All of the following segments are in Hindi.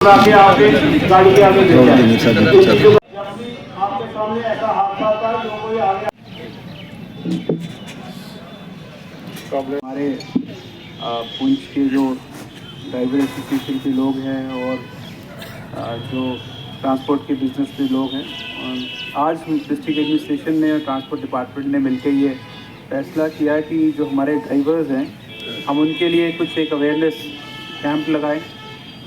आगे आगे गाड़ी के आगे जब भी आपके सामने ऐसा हादसा आता है जो कोई आगे हमारे पुंछ के जो ड्राइवर एसोसिएशन के लोग हैं और जो ट्रांसपोर्ट के बिजनेस के लोग हैं, आज डिस्ट्रिक्ट एडमिनिस्ट्रेशन ने और ट्रांसपोर्ट डिपार्टमेंट ने मिलकर ये फैसला किया है कि जो हमारे ड्राइवर्स हैं हम उनके लिए कुछ एक अवेयरनेस कैंप लगाएं,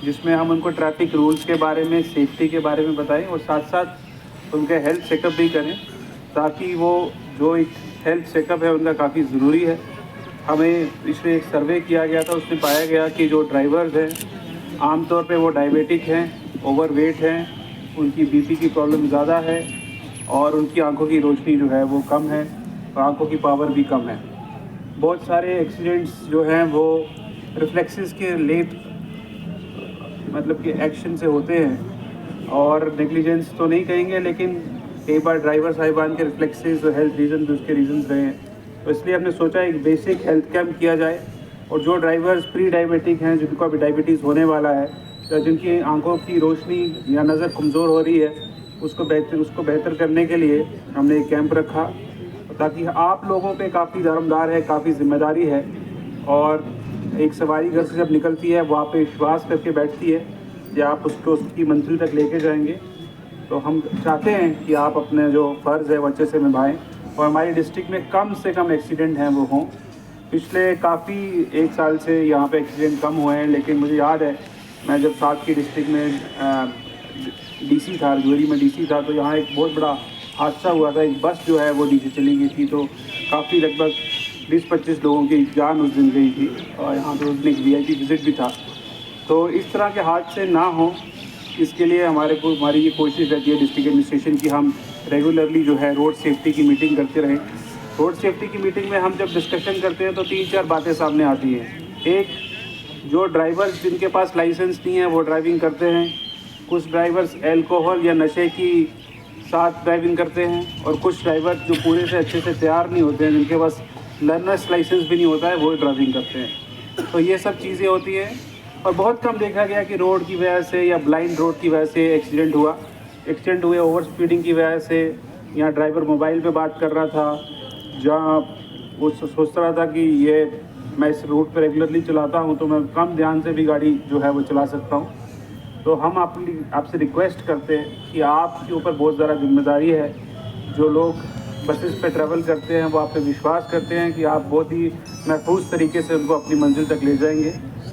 जिसमें हम उनको ट्रैफिक रूल्स के बारे में, सेफ्टी के बारे में बताएं और साथ साथ उनका हेल्थ चेकअप भी करें, ताकि वो जो एक हेल्थ चेकअप है उनका काफ़ी ज़रूरी है। हमें पिछले एक सर्वे किया गया था, उसमें पाया गया कि जो ड्राइवर्स हैं आमतौर पे वो डायबिटिक हैं, ओवरवेट हैं, उनकी बीपी की प्रॉब्लम ज़्यादा है और उनकी आंखों की रोशनी जो है वो कम है और आंखों की पावर भी कम है। बहुत सारे एक्सीडेंट्स जो हैं वो रिफ्लेक्सेस के लेट मतलब कि एक्शन से होते हैं और नेग्लिजेंस तो नहीं कहेंगे, लेकिन कई बार ड्राइवर साहिबान के रिफ्लेक्सेस और हेल्थ रीज़न भी उसके रीजंस रहे हैं। तो इसलिए हमने सोचा एक बेसिक हेल्थ कैंप किया जाए और जो ड्राइवर्स प्री डायबिटिक हैं, जिनको अभी डायबिटीज़ होने वाला है या जिनकी आंखों की रोशनी या नज़र कमज़ोर हो रही है, उसको बेहतर करने के लिए हमने एक कैंप रखा, ताकि आप लोगों पे काफ़ी दारोमदार है, काफ़ी जिम्मेदारी है। और एक सवारी घर से जब निकलती है वो आप पे विश्वास करके बैठती है कि आप उसको उसकी मंजिल तक लेके जाएंगे। तो हम चाहते हैं कि आप अपने जो फ़र्ज़ है वो अच्छे से निभाएं और हमारी डिस्ट्रिक्ट में कम से कम एक्सीडेंट हैं वो हों। पिछले काफ़ी एक साल से यहाँ पे एक्सीडेंट कम हुए हैं, लेकिन मुझे याद है मैं जब साथ की डिस्ट्रिक्ट में डीसी था, रजौरी में डीसी था, तो यहाँ एक बहुत बड़ा हादसा हुआ था। एक बस जो है वो नीचे चली गई थी, तो काफ़ी लगभग 20-25 लोगों की जान उस दिन गई थी और यहाँ पे उस दिन एक VIP विज़िट भी था। तो इस तरह के हादसे ना हो, इसके लिए हमारी ये कोशिश रहती है डिस्ट्रिक्ट एडमिनिस्ट्रेशन की हम रेगुलरली जो है रोड सेफ्टी की मीटिंग करते रहें। रोड सेफ्टी की मीटिंग में हम जब डिस्कशन करते हैं तो 3-4 बातें सामने आती हैं। एक, जो ड्राइवर्स जिनके पास लाइसेंस नहीं है वो ड्राइविंग करते हैं, कुछ ड्राइवर्स अल्कोहल या नशे की साथ ड्राइविंग करते हैं और कुछ ड्राइवर जो पूरे से अच्छे से तैयार नहीं होते हैं, जिनके पास लर्नर्स लाइसेंस भी नहीं होता है, वो ड्राइविंग करते हैं। तो ये सब चीज़ें होती हैं और बहुत कम देखा गया कि रोड की वजह से या ब्लाइंड रोड की वजह से एक्सीडेंट हुए ओवर स्पीडिंग की वजह से, या ड्राइवर मोबाइल पे बात कर रहा था, जहाँ वो सोच रहा था कि ये मैं इस रूट पे रेगुलरली चलाता हूँ तो मैं कम ध्यान से भी गाड़ी जो है वो चला सकता हूँ। तो हम आपसे रिक्वेस्ट करते हैं कि आपके ऊपर बहुत ज़्यादा जिम्मेदारी है। जो लोग बसेस पे ट्रैवल करते हैं वो आप पे विश्वास करते हैं कि आप बहुत ही महफूज तरीके से उनको अपनी मंजिल तक ले जाएंगे।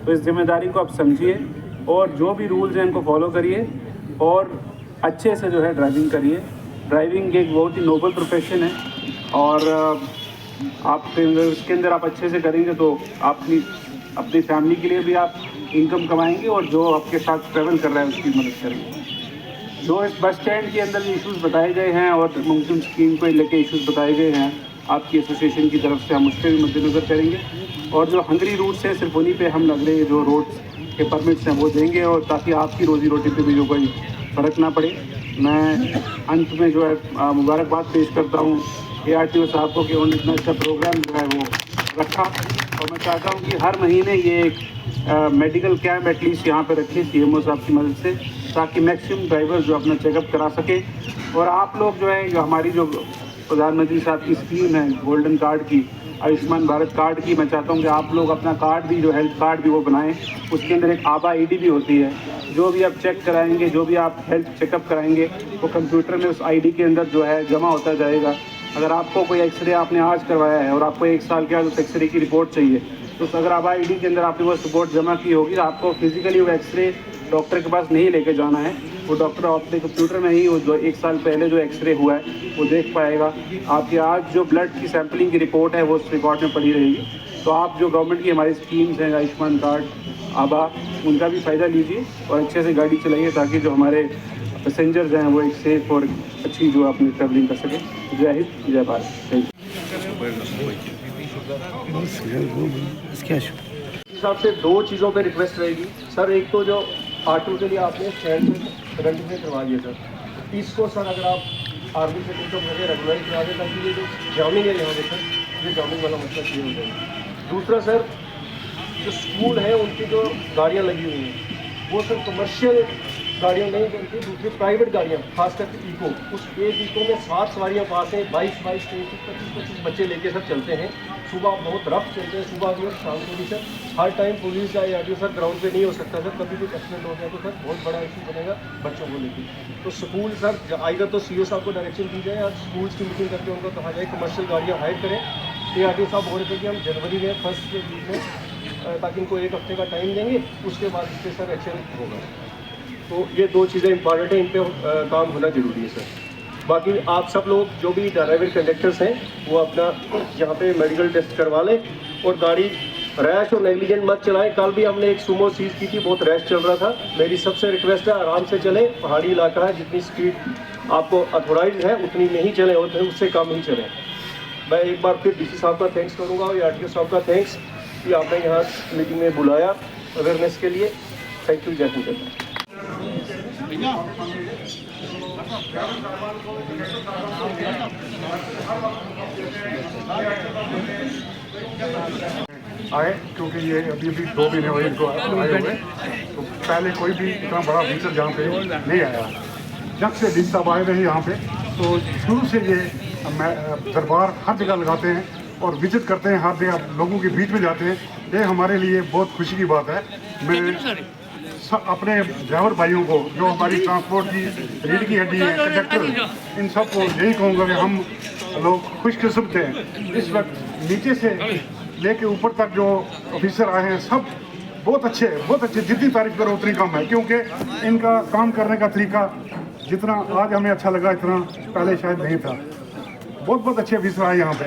तो इस जिम्मेदारी को आप समझिए और जो भी रूल्स हैं उनको फॉलो करिए और अच्छे से जो है ड्राइविंग करिए। ड्राइविंग एक बहुत ही नोबल प्रोफेशन है और आप इसके अंदर आप अच्छे से करेंगे तो अपनी फैमिली के लिए भी आप इनकम कमाएंगे और जो आपके साथ ट्रैवल कर रहा है उसकी मदद करेंगे। जो इस बस स्टैंड के अंदर इश्यूज़ बताए गए हैं और मुमकिन स्कीम को लेकर इश्यूज़ बताए गए हैं आपकी एसोसिएशन की तरफ से, हम उस पर भी मद्देनज़र करेंगे और जो हंगरी रूट्स हैं सिर्फ उन्हीं पे हम लग रहे जो रोड्स के परमिट्स हैं वो देंगे, और ताकि आपकी रोज़ी रोटी पे भी जो कोई फ़र्क ना पड़े। मैं अंत में जो है मुबारकबाद पेश करता हूँ ARTO साहब को कि उन्होंने इतना अच्छा प्रोग्राम जो है वो रखा और मैं चाहता हूँ कि हर महीने ये एक मेडिकल कैंप एटलीस्ट यहाँ पे रखें CMO साहब की मदद से, ताकि मैक्सिमम ड्राइवर्स जो अपना चेकअप करा सके। और आप लोग जो है जो हमारी जो प्रधानमंत्री साहब की स्कीम है गोल्डन कार्ड की, आयुष्मान भारत कार्ड की, मैं चाहता हूँ कि आप लोग अपना कार्ड भी जो हेल्थ कार्ड भी वो बनाएं। उसके अंदर एक आभा ID भी होती है, जो भी आप चेक कराएंगे, जो भी आप हेल्थ चेकअप कराएंगे वो कंप्यूटर में उस ID के अंदर जो है जमा होता जाएगा। अगर आपको कोई एक्सरे आपने आज करवाया है और आपको 1 साल के बाद उस एक्सरे की रिपोर्ट चाहिए, तो अगर आभा ID के अंदर आपने वो रिपोर्ट जमा की होगी, आपको फिजिकली वो एक्सरे डॉक्टर के पास नहीं लेके जाना है, वो डॉक्टर अपने कंप्यूटर में ही वो जो 1 साल पहले जो एक्सरे हुआ है वो देख पाएगा। आपकी आज जो ब्लड की सैंपलिंग की रिपोर्ट है वो उस रिकॉर्ड में पड़ी रहेगी। तो आप जो गवर्नमेंट की हमारी स्कीम्स हैं, आयुष्मान कार्ड, आभा, उनका भी फ़ायदा लीजिए और अच्छे से गाड़ी चलाइए, ताकि जो हमारे पैसेंजर्स हैं वो एक सेफ़ और अच्छी जो अपनी ट्रैवलिंग कर सकें। जय हिंद, जय भारत। Thank you. हिसाब से 2 चीज़ों पे रिक्वेस्ट रहेगी सर। एक तो जो ऑटो के लिए आपने स्टैंड से रेंट पे करवा दिया सर, इसको सर अगर आप आर्मी से तो मुझे रेगुलराइज करा दें, ताकि ये जो जामिंग है यहाँ पे सर, ये जामिंग वाला मसला क्लियर हो जाएगा। दूसरा सर, जो स्कूल है उनकी जो गाड़ियाँ लगी हुई हैं वो सर कमर्शियल गाड़ियाँ नहीं बनती, दूसरी प्राइवेट गाड़ियाँ, खासकर इको, उस एक इको में 7 सवारियाँ पास हैं, 22 23 बच्चे लेके सब चलते हैं। सुबह बहुत रफ चलते हैं, सुबह भी और शाम को भी सर। हर टाइम पुलिस या आरटीओ सर ग्राउंड पे नहीं हो सकता सर, कभी कुछ एक्सीडेंट हो जाए तो सर बहुत बड़ा इशू बनेगा बच्चों को लेकर। तो स्कूल सर आइदर तो सीओ साहब को डायरेक्शन दी जाए या स्कूल्स की मीटिंग करके उनको कहा जाए कमर्शियल गाड़ियाँ हायर करें। आरटीओ साहब बोल रहे थे कि हम जनवरी में फर्स्ट वीक में ताकि इनको एक हफ्ते का टाइम देंगे, उसके बाद इस पर सर एक्शन होगा। तो ये 2 चीज़ें इंपॉर्टेंट हैं, इन पे काम होना ज़रूरी है सर। बाकी आप सब लोग जो भी ड्राइवर कंडक्टर्स हैं वो अपना यहाँ पे मेडिकल टेस्ट करवा लें और गाड़ी रैश और नेग्लिजेंट मत चलाएं। कल भी हमने एक सुमो सीज की थी, बहुत रैश चल रहा था। मेरी सबसे रिक्वेस्ट है आराम से चलें, पहाड़ी इलाका है, जितनी स्पीड आपको अथोराइज है उतनी नहीं चलें और उससे कम ही चलें। मैं एक बार फिर डीसी साहब का थैंक्स करूँगा और आरटीओ साहब का थैंक्स कि आपने यहाँ मीटिंग में बुलाया अवेयरनेस के लिए। थैंक यू, जय हिंद। आए क्योंकि ये अभी 2 महीने हुए इनको आए हुए, तो पहले कोई भी इतना बड़ा फीचर जहाँ पे नहीं आया। जब से डी साहब आए रहे यहाँ पे, तो शुरू से ये दरबार हर जगह लगाते हैं और विजिट करते हैं, हर जगह लोगों के बीच में जाते हैं। ये हमारे लिए बहुत खुशी की बात है। मैं अपने ड्राइवर भाइयों को, जो हमारी ट्रांसपोर्ट की रीढ़ की हड्डी है, कंडक्टर, इन सब को यही कहूँगा कि हम लोग खुशकिस्मत हैं। इस वक्त नीचे से लेके ऊपर तक जो ऑफिसर आए हैं सब बहुत अच्छे, जितनी तारीफ करो उतनी कम है, क्योंकि इनका काम करने का तरीका जितना आज हमें अच्छा लगा इतना पहले शायद नहीं था। बहुत अच्छे ऑफिसर आए यहाँ पे।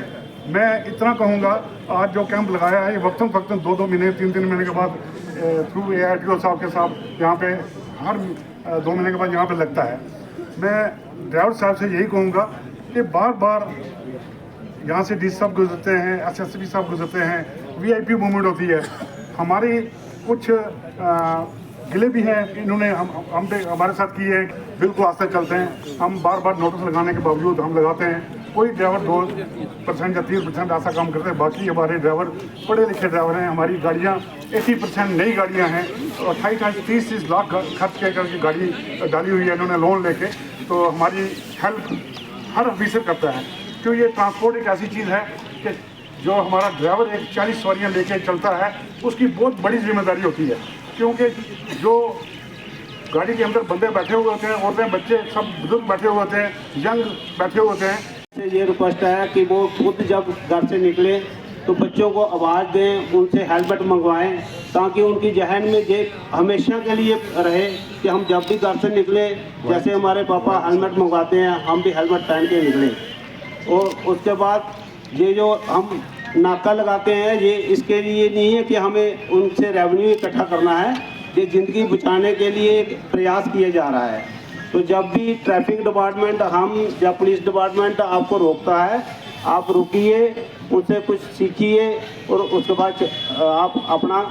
मैं इतना कहूँगा, आज जो कैंप लगाया है ये वक्तन 2 महीने 3 महीने के बाद थ्रू आरटीओ साहब के साथ यहाँ पे हर 2 महीने के बाद यहाँ पे लगता है। मैं ड्राइवर साहब से यही कहूँगा कि बार यहाँ से डी साहब गुजरते हैं, एसएसपी साहब गुजरते हैं, वीआईपी मूवमेंट होती है। हमारी कुछ गिले भी हैं, इन्होंने हम पे हमारे साथ किए हैं, बिल्कुल आस्ते चलते हैं। हम बार नोटिस लगाने के बावजूद हम लगाते हैं। कोई ड्राइवर 2% या 3% ऐसा काम करते हैं, बाकी हमारे ड्राइवर पढ़े लिखे ड्राइवर हैं। हमारी गाड़ियाँ 80% नई गाड़ियाँ हैं और 28-30 लाख खर्च करके गाड़ी डाली हुई है इन्होंने लोन लेके। तो हमारी हेल्प हर ऑफिसर करता है, क्योंकि ये ट्रांसपोर्ट एक ऐसी चीज़ है कि जो हमारा ड्राइवर एक 40 सवारियाँ लेके चलता है उसकी बहुत बड़ी जिम्मेदारी होती है, क्योंकि जो गाड़ी के अंदर बंदे बैठे हुए होते हैं, औरतें बच्चे सब बुजुर्ग बैठे हुए होते हैं, यंग बैठे हुए होते हैं। ये रिक्वेस्ट है कि वो खुद जब घर से निकले तो बच्चों को आवाज़ दें, उनसे हेलमेट मंगवाएं, ताकि उनकी जहन में ये हमेशा के लिए रहे कि हम जब भी घर से निकले, जैसे हमारे पापा हेलमेट मंगवाते हैं, हम भी हेलमेट पहन के निकलें। और उसके बाद ये जो हम नाका लगाते हैं, ये इसके लिए नहीं है कि हमें उनसे रेवेन्यू इकट्ठा करना है, ये ज़िंदगी बचाने के लिए एक प्रयास किया जा रहा है। तो जब भी ट्रैफिक डिपार्टमेंट या पुलिस डिपार्टमेंट आपको रोकता है, आप रुकिए, उनसे कुछ सीखिए और उसके बाद आप अपना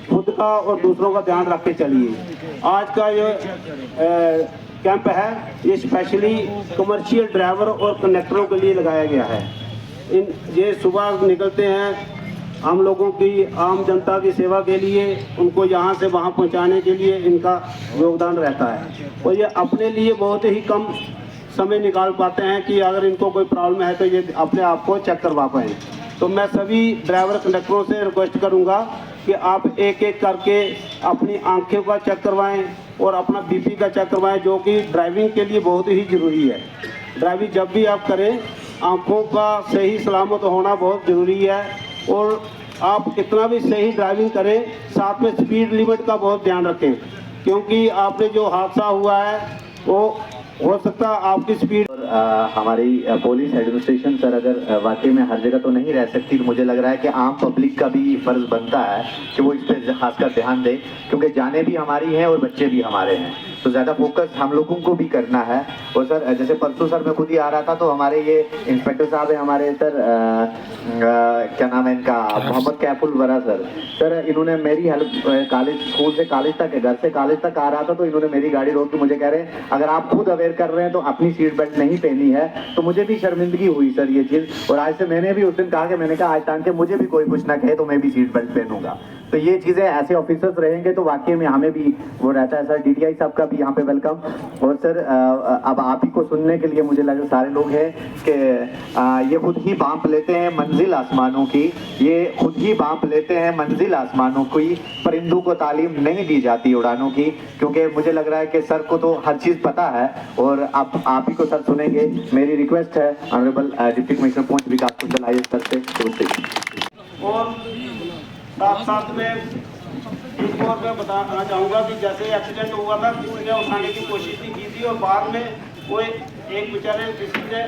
खुद का और दूसरों का ध्यान रख के चलिए। आज का जो कैंप है ये स्पेशली कमर्शियल ड्राइवर और कंडक्टरों के लिए लगाया गया है। ये सुबह निकलते हैं हम लोगों की, आम जनता की सेवा के लिए, उनको यहाँ से वहाँ पहुँचाने के लिए इनका योगदान रहता है। और ये अपने लिए बहुत ही कम समय निकाल पाते हैं कि अगर इनको कोई प्रॉब्लम है तो ये अपने आप को चेक करवा पाएँ। तो मैं सभी ड्राइवर कंडक्टरों से रिक्वेस्ट करूँगा कि आप एक एक करके अपनी आँखों का चेक करवाएँ और अपना बीपी का चेक करवाएँ, जो कि ड्राइविंग के लिए बहुत ही ज़रूरी है। ड्राइविंग जब भी आप करें, आँखों का सही सलामत होना बहुत ज़रूरी है। और आप कितना भी सही ड्राइविंग करें, साथ में स्पीड लिमिट का बहुत ध्यान रखें, क्योंकि आपने जो हादसा हुआ है वो हो सकता है आपकी स्पीड। हमारी पुलिस एडमिनिस्ट्रेशन सर अगर वाकई में हर जगह तो नहीं रह सकती, तो मुझे लग रहा है कि आम पब्लिक का भी फर्ज बनता है कि वो इस पर खासकर ध्यान दे, क्योंकि जानें भी हमारी हैं और बच्चे भी हमारे हैं। तो ज़्यादा फोकस हम लोगों को भी करना है। और सर जैसे परसों सर मैं खुद ही आ रहा था, तो हमारे ये इंस्पेक्टर साहब है हमारे सर, क्या नाम है इनका, मोहम्मद कैफुल वरा सर इन्होंने मेरी हेल्प कॉलेज, स्कूल से कॉलेज तक, घर से कॉलेज तक आ रहा था, तो इन्होंने मेरी गाड़ी रोक के मुझे कह रहे हैं अगर आप खुद अवेयर कर रहे हैं तो अपनी सीट बेल्ट नहीं पहनी है। तो मुझे भी शर्मिंदगी हुई सर ये चीज़, और आज से मैंने भी उस दिन कहा कि मैंने कहा आज तान के मुझे भी कोई कुछ ना कहे तो मैं भी सीट बेल्ट पहनूंगा। तो ये चीज़ें ऐसे ऑफिसर्स रहेंगे तो वाकई में हमें भी वो रहता है। सर DTI साहब का भी यहाँ पे वेलकम। और सर अब आप ही को सुनने के लिए मुझे लगा सारे लोग हैं कि ये खुद ही बांप लेते हैं मंजिल आसमानों की, ये खुद ही बांप लेते हैं मंजिल आसमानों की, परिंदों को तालीम नहीं दी जाती उड़ानों की। क्योंकि मुझे लग रहा है कि सर को तो हर चीज़ पता है और अब आप ही को सर सुनेंगे। मेरी रिक्वेस्ट है ऑनरेबल डिप्टी कमिश्नर पुंछ विकास कुंडल IAS सर से। और साथ साथ में एक और मैं बताना चाहूँगा कि जैसे एक्सीडेंट हुआ था किसी ने उठाने की कोशिश भी की थी और बाद में कोई एक बेचारे किसी ने